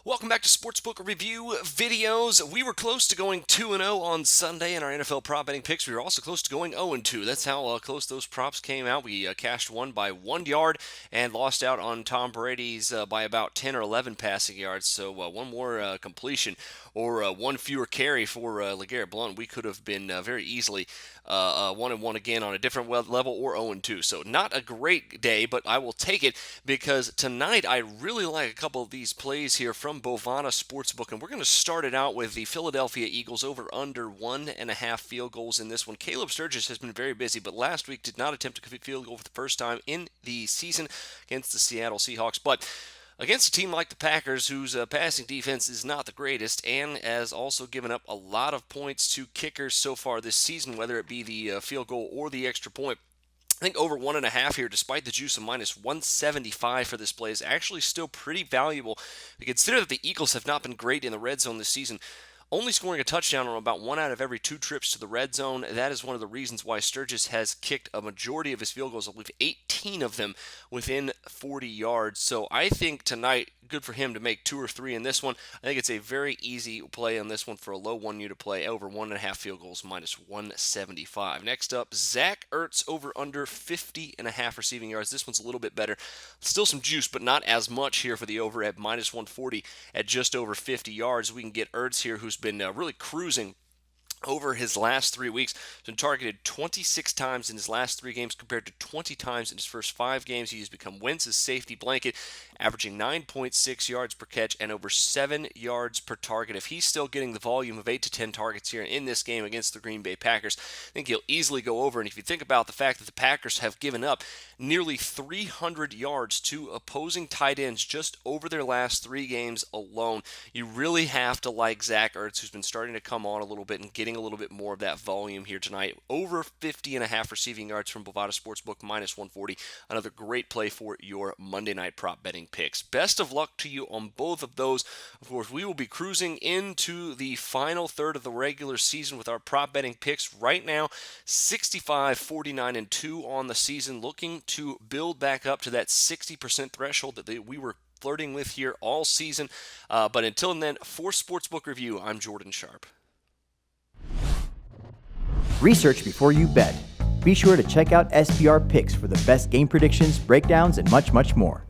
Welcome back to Sportsbook Review Videos. We were close to going 2-0 on Sunday in our NFL prop betting picks. We were also close to going 0-2. That's how close those props came out. We cashed one by 1 yard and lost out on Tom Brady's by about 10 or 11 passing yards. So one more completion or one fewer carry for LeGarrette Blount. We could have been very easily 1-1 again on a different level or 0-2. So not a great day, but I will take it because tonight I really like a couple of these plays here from Bovada Sportsbook, and we're going to start it out with the Philadelphia Eagles over under 1.5 field goals in this one. Caleb Sturgis has been very busy, but last week did not attempt a field goal for the first time in the season against the Seattle Seahawks. But against a team like the Packers, whose passing defense is not the greatest, and has also given up a lot of points to kickers so far this season, whether it be the field goal or the extra point, I think over 1.5 here, despite the juice of minus 175 for this play, is actually still pretty valuable. We consider that the Eagles have not been great in the red zone this season, only scoring a touchdown on about 1 out of every 2 trips to the red zone. That is one of the reasons why Sturgis has kicked a majority of his field goals, I believe 18 of them within 40 yards. So I think tonight, good for him to make 2 or 3 in this one. I think it's a very easy play on this one for a low 1U to play over 1.5 field goals minus 175. Next up, Zach Ertz over under 50.5 receiving yards. This one's a little bit better. Still some juice, but not as much here for the over at minus 140 at just over 50 yards. We can get Ertz here, who's been really cruising over his last 3 weeks. He's been targeted 26 times in his last 3 games compared to 20 times in his first 5 games. He has become Wentz's safety blanket, averaging 9.6 yards per catch and over 7 yards per target. If he's still getting the volume of 8 to 10 targets here in this game against the Green Bay Packers, I think he'll easily go over. And if you think about the fact that the Packers have given up nearly 300 yards to opposing tight ends just over their last 3 games alone, you really have to like Zach Ertz, who's been starting to come on a little bit and getting a little bit more of that volume here tonight. Over 50.5 receiving yards from Bovada Sportsbook, minus 140. Another great play for your Monday night prop betting picks. Best of luck to you on both of those. Of course, we will be cruising into the final third of the regular season with our prop betting picks right now. 65, 49, and 2 on the season, looking to build back up to that 60% threshold that we were flirting with here all season. But until then, for Sportsbook Review, I'm Jordan Sharp. Research before you bet. Be sure to check out SBR Picks for the best game predictions, breakdowns, and much, much more.